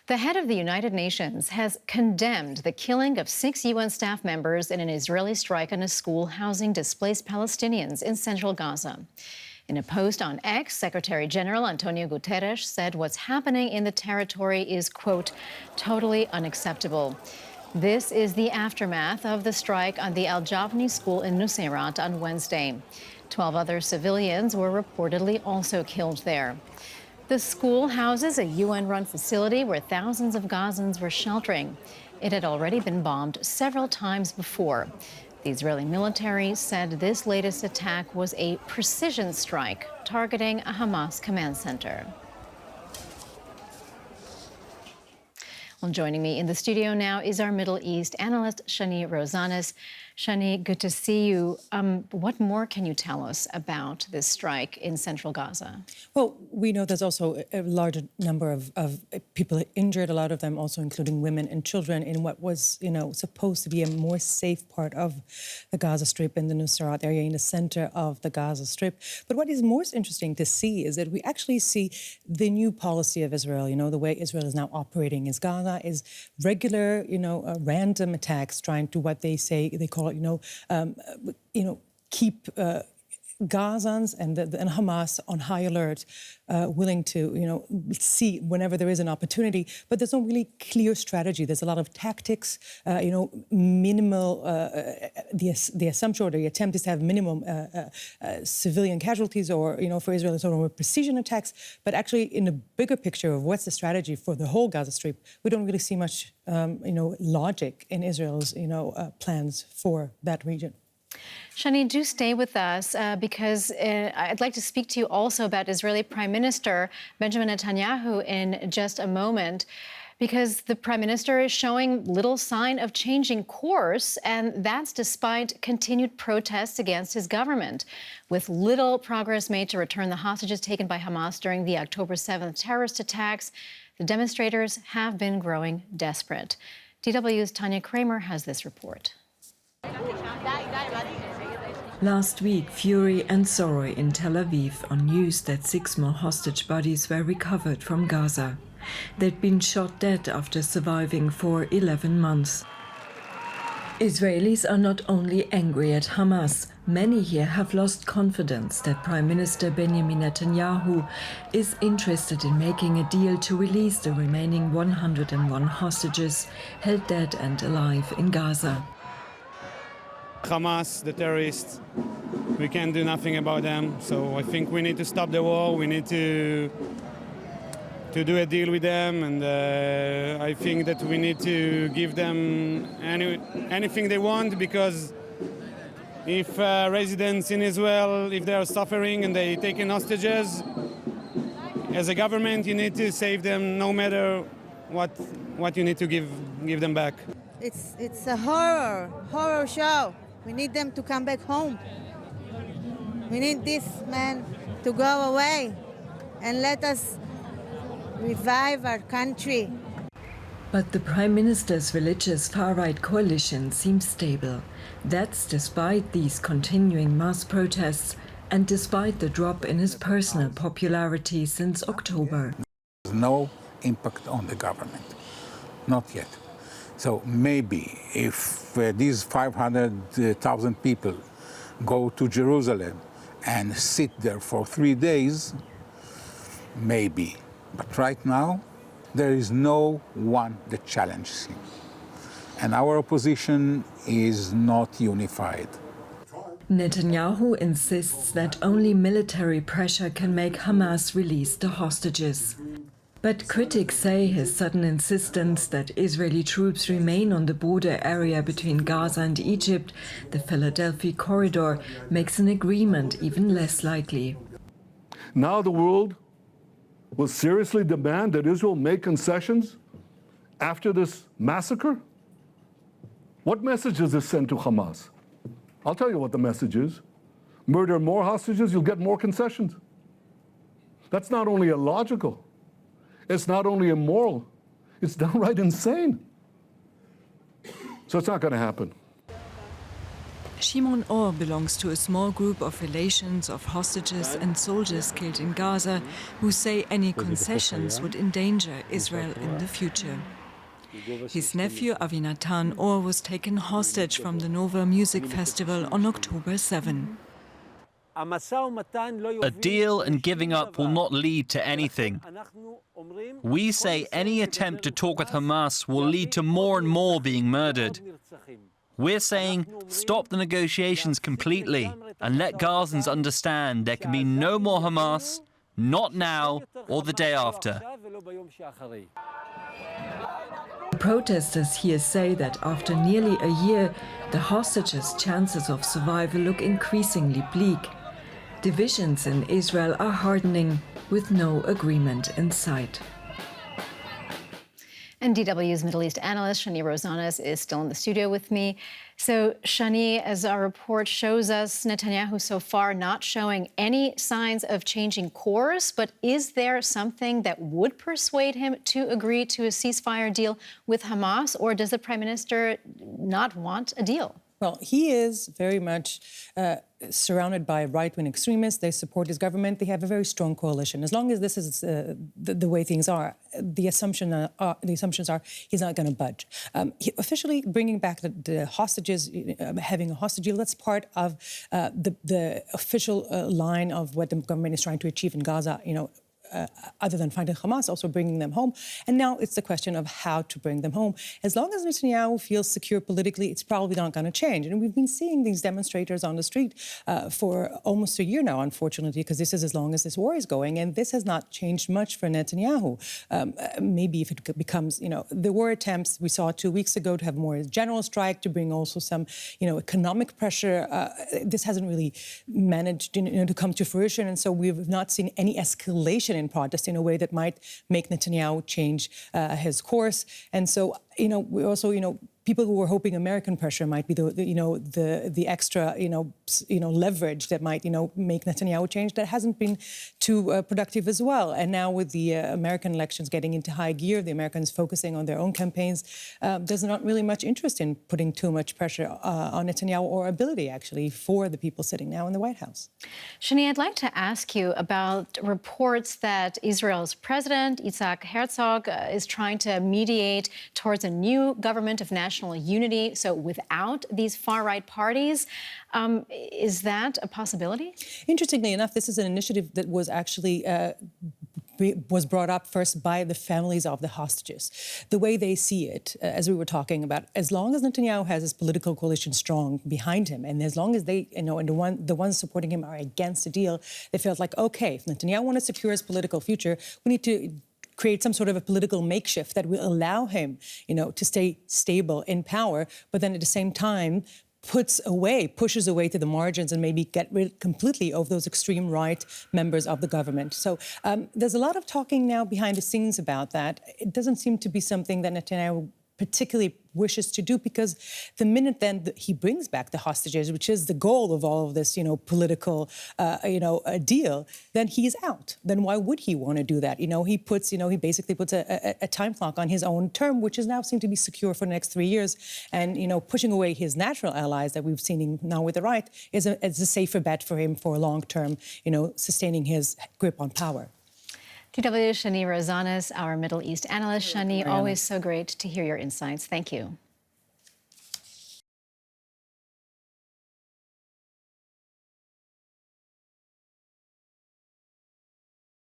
The head of the United Nations has condemned the killing of 6 UN staff members in an Israeli strike on a school housing displaced Palestinians in central Gaza. In a post on X, Secretary General Antonio Guterres said what's happening in the territory is, quote, totally unacceptable. This is the aftermath of the strike on the Al-Jawni school in Nuseirat on Wednesday. 12 other civilians were reportedly also killed there. The school houses a UN-run facility where thousands of Gazans were sheltering. It had already been bombed several times before. The Israeli military said this latest attack was a precision strike targeting a Hamas command center. Well, joining me in the studio now is our Middle East analyst, Shani Rosanes. Shani, good to see you. What more can you tell us about this strike in central Gaza? Well, we know there's also a large number of people injured, a lot of them also including women and children in what was, supposed to be a more safe part of the Gaza Strip in the Nuseirat area in the center of the Gaza Strip. But what is most interesting to see is that we actually see the new policy of Israel, the way Israel is now operating is Gaza is regular, random attacks trying to what they call keep Gazans and Hamas on high alert, willing to, see whenever there is an opportunity. But there's no really clear strategy. There's a lot of tactics, minimal, the assumption or the attempt is to have minimum civilian casualties or, for Israel, it's sort of precision attacks. But actually, in the bigger picture of what's the strategy for the whole Gaza Strip, we don't really see much, logic in Israel's, plans for that region. Shani, do stay with us because I'd like to speak to you also about Israeli Prime Minister Benjamin Netanyahu in just a moment, because the Prime Minister is showing little sign of changing course, and that's despite continued protests against his government. With little progress made to return the hostages taken by Hamas during the October 7th terrorist attacks, the demonstrators have been growing desperate. DW's Tanya Kramer has this report. Last week, fury and sorrow in Tel Aviv on news that 6 more hostage bodies were recovered from Gaza. They'd been shot dead after surviving for 11 months. Israelis are not only angry at Hamas, many here have lost confidence that Prime Minister Benjamin Netanyahu is interested in making a deal to release the remaining 101 hostages held dead and alive in Gaza. Hamas, the terrorists, we can't do nothing about them. So I think we need to stop the war. We need to do a deal with them, and I think that we need to give them anything they want, because if residents in Israel, if they are suffering and they taking hostages, as a government, you need to save them no matter what you need to give them back. It's a horror show. We need them to come back home. We need this man to go away and let us revive our country. But the Prime Minister's religious far-right coalition seems stable. That's despite these continuing mass protests and despite the drop in his personal popularity since October. There's no impact on the government, not yet. So maybe if these 500,000 people go to Jerusalem and sit there for 3 days, maybe. But right now, there is no one that challenges him. And our opposition is not unified. Netanyahu insists that only military pressure can make Hamas release the hostages. But critics say his sudden insistence that Israeli troops remain on the border area between Gaza and Egypt, the Philadelphia corridor, makes an agreement even less likely. Now the world will seriously demand that Israel make concessions after this massacre? What message does this send to Hamas? I'll tell you what the message is. Murder more hostages, you'll get more concessions. That's not only illogical, it's not only immoral, it's downright insane. So it's not going to happen. Shimon Or belongs to a small group of relations of hostages and soldiers killed in Gaza who say any concessions would endanger Israel in the future. His nephew Avinatan Or was taken hostage from the Nova Music Festival on October 7. A deal and giving up will not lead to anything. We say any attempt to talk with Hamas will lead to more and more being murdered. We're saying stop the negotiations completely and let Gazans understand there can be no more Hamas, not now or the day after. Protesters here say that after nearly a year, the hostages' chances of survival look increasingly bleak. Divisions in Israel are hardening, with no agreement in sight. And DW's Middle East analyst, Shani Rosanes, is still in the studio with me. So, Shani, as our report shows us, Netanyahu so far not showing any signs of changing course, but is there something that would persuade him to agree to a ceasefire deal with Hamas, or does the Prime Minister not want a deal? Well, he is very much surrounded by right-wing extremists. They support his government. They have a very strong coalition. As long as this is the way things are, the assumptions are he's not going to budge. Officially bringing back the hostages, having a hostage deal, that's part of the official line of what the government is trying to achieve in Gaza, other than finding Hamas, also bringing them home. And now it's the question of how to bring them home. As long as Netanyahu feels secure politically, it's probably not going to change. And we've been seeing these demonstrators on the street for almost a year now, unfortunately, because this is as long as this war is going. And this has not changed much for Netanyahu. Maybe if it becomes, there were attempts we saw 2 weeks ago to have more general strike, to bring also some, economic pressure. This hasn't really managed, to come to fruition. And so we've not seen any escalation in protest in a way that might make Netanyahu change his course. And so, we also, people who were hoping American pressure might be the extra, leverage that might, make Netanyahu change. That hasn't been too productive as well. And now with the American elections getting into high gear, the Americans focusing on their own campaigns, there's not really much interest in putting too much pressure on Netanyahu, or ability, actually, for the people sitting now in the White House. Shani, I'd like to ask you about reports that Israel's president, Yitzhak Herzog, is trying to mediate towards a new government of national unity, so without these far-right parties. Is that a possibility? Interestingly enough, this is an initiative that was actually was brought up first by the families of the hostages. The way they see it, as we were talking about, as long as Netanyahu has his political coalition strong behind him, and as long as they, and the ones supporting him are against the deal, they felt like, okay, if Netanyahu wants to secure his political future, we need to create some sort of a political makeshift that will allow him, to stay stable in power, but then at the same time pushes away to the margins and maybe get rid completely of those extreme right members of the government. So there's a lot of talking now behind the scenes about that. It doesn't seem to be something that Netanyahu particularly wishes to do, because the minute then he brings back the hostages, which is the goal of all of this, political, deal, then he's out. Then why would he want to do that? He basically puts a time clock on his own term, which is now seemed to be secure for the next 3 years. And, pushing away his natural allies that we've seen him now with the right is a safer bet for him for a long term, sustaining his grip on power. DW Shani Rosanes, our Middle East analyst. Shani, always so great to hear your insights. Thank you.